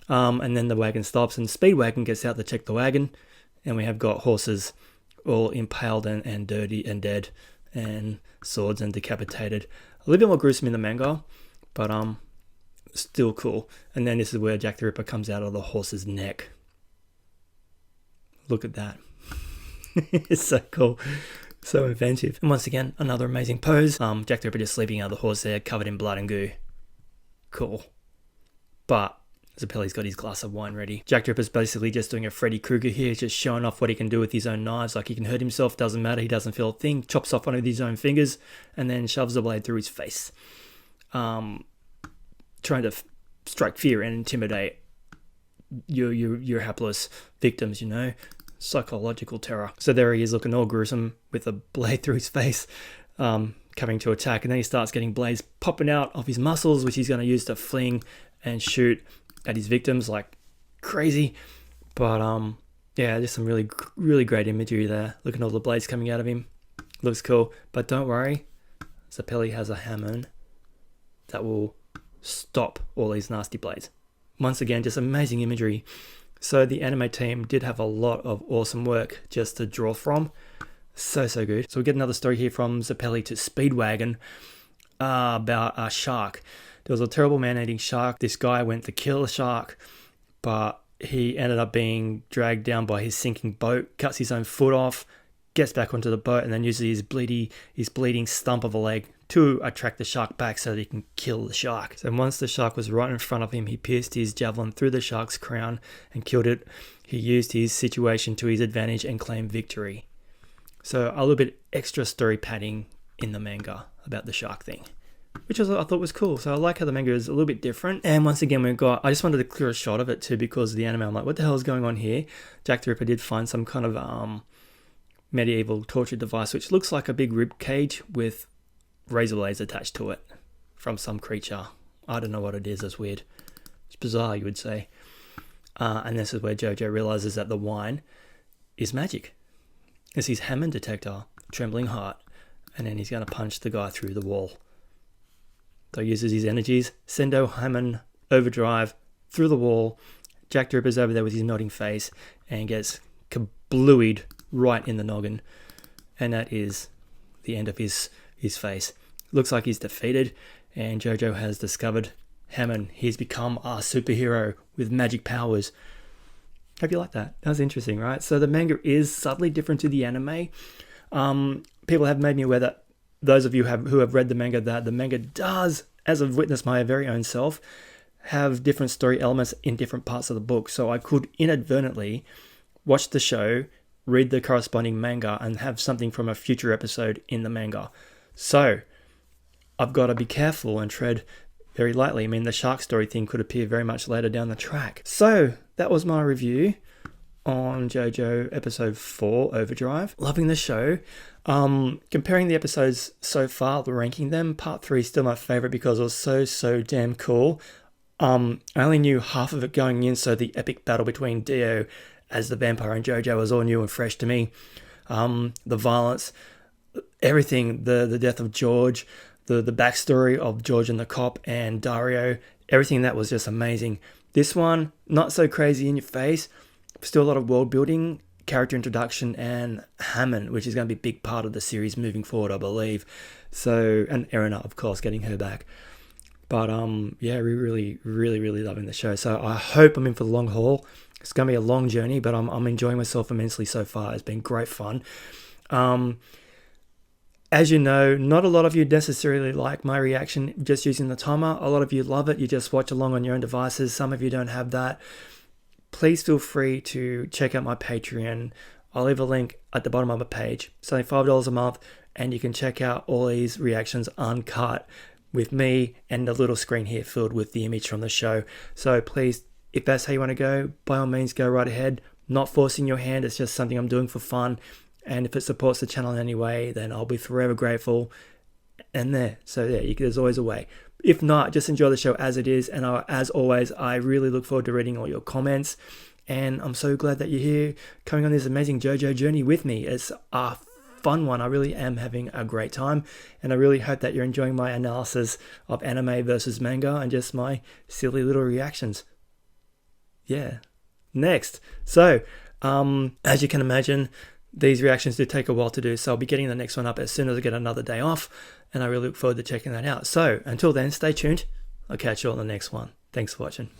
And then the wagon stops, and Speedwagon gets out to check the wagon. And we have got horses all impaled and dirty and dead, and swords and decapitated. A little bit more gruesome in the manga, but still cool. And then this is where Jack the Ripper comes out of the horse's neck. Look at that. It's so cool. So inventive. And once again, another amazing pose. Jack the Ripper just sleeping out of the horse there, covered in blood and goo. Cool. But Zeppeli's got his glass of wine ready. Jack the Ripper's basically just doing a Freddy Krueger here. He's just showing off what he can do with his own knives. Like, he can hurt himself, doesn't matter. He doesn't feel a thing. Chops off one of his own fingers and then shoves the blade through his face. Trying to strike fear and intimidate your hapless victims, you know. Psychological terror. So there he is, looking all gruesome with a blade through his face, coming to attack. And then he starts getting blades popping out of his muscles, which he's going to use to fling and shoot at his victims, like crazy. But yeah, just some really great imagery there. Look at all the blades coming out of him. Looks cool. But don't worry, Zeppeli has a Hamon that will stop all these nasty blades. Once again, just amazing imagery. So the anime team did have a lot of awesome work just to draw from. So good. So we get another story here from Zeppeli to Speedwagon about a shark. There was a terrible man-eating shark. This guy went to kill the shark, but he ended up being dragged down by his sinking boat, cuts his own foot off, gets back onto the boat, and then uses his bleeding stump of a leg to attract the shark back so that he can kill the shark. So once the shark was right in front of him, he pierced his javelin through the shark's crown and killed it. He used his situation to his advantage and claimed victory. So a little bit extra story padding in the manga about the shark thing, which I thought was cool. So I like how the manga is a little bit different. And once again, I just wanted to clear a shot of it too because of the anime. I'm like, what the hell is going on here? Jack the Ripper did find some kind of medieval torture device, which looks like a big rib cage with razor blades attached to it from some creature. I don't know what it is. It's weird. It's bizarre, you would say. And this is where Jojo realizes that the wine is magic. It's his Hamon detector, trembling heart, and then he's going to punch the guy through the wall. So he uses his energies, Sendo, Hamon, Overdrive, through the wall. Jack the Ripper's over there with his nodding face and gets kablooied right in the noggin. And that is the end of his face. Looks like he's defeated, and Jojo has discovered Hamon. He's become a superhero with magic powers. Hope you like that. That was interesting, right? So the manga is subtly different to the anime. People have made me aware that those of you who have read the manga, that the manga does, as I've witnessed my very own self, have different story elements in different parts of the book. So I could inadvertently watch the show, read the corresponding manga, and have something from a future episode in the manga. So I've got to be careful and tread very lightly. I mean, the shark story thing could appear very much later down the track. So that was my review on Jojo episode 4, Overdrive. Loving the show. Comparing the episodes so far, ranking them, part 3 is still my favorite because it was so damn cool. I only knew half of it going in, so the epic battle between Dio as the vampire and Jojo was all new and fresh to me. The violence, everything, the death of George, the backstory of George and the cop and Dario, everything that was just amazing. This one, not so crazy in your face, still a lot of world building, character introduction, and Hamon, which is going to be a big part of the series moving forward, I believe. So, and Erina, of course, getting her back. But yeah, really loving the show. So I hope I'm in for the long haul. It's going to be a long journey, but I'm enjoying myself immensely so far. It's been great fun. As you know, not a lot of you necessarily like my reaction just using the timer. A lot of you love it. You just watch along on your own devices. Some of you don't have that. Please feel free to check out my Patreon. I'll leave a link at the bottom of my page. It's only $5 a month, and you can check out all these reactions uncut with me and the little screen here filled with the image from the show. So please, if that's how you want to go, by all means, go right ahead. Not forcing your hand. It's just something I'm doing for fun. And if it supports the channel in any way, then I'll be forever grateful. And there's always a way. If not, just enjoy the show as it is. And as always, I really look forward to reading all your comments. And I'm so glad that you're here coming on this amazing Jojo journey with me. It's a fun one. I really am having a great time. And I really hope that you're enjoying my analysis of anime versus manga and just my silly little reactions. Yeah. Next. So, as you can imagine, these reactions do take a while to do, so I'll be getting the next one up as soon as I get another day off, and I really look forward to checking that out. So, until then, stay tuned. I'll catch you on the next one. Thanks for watching.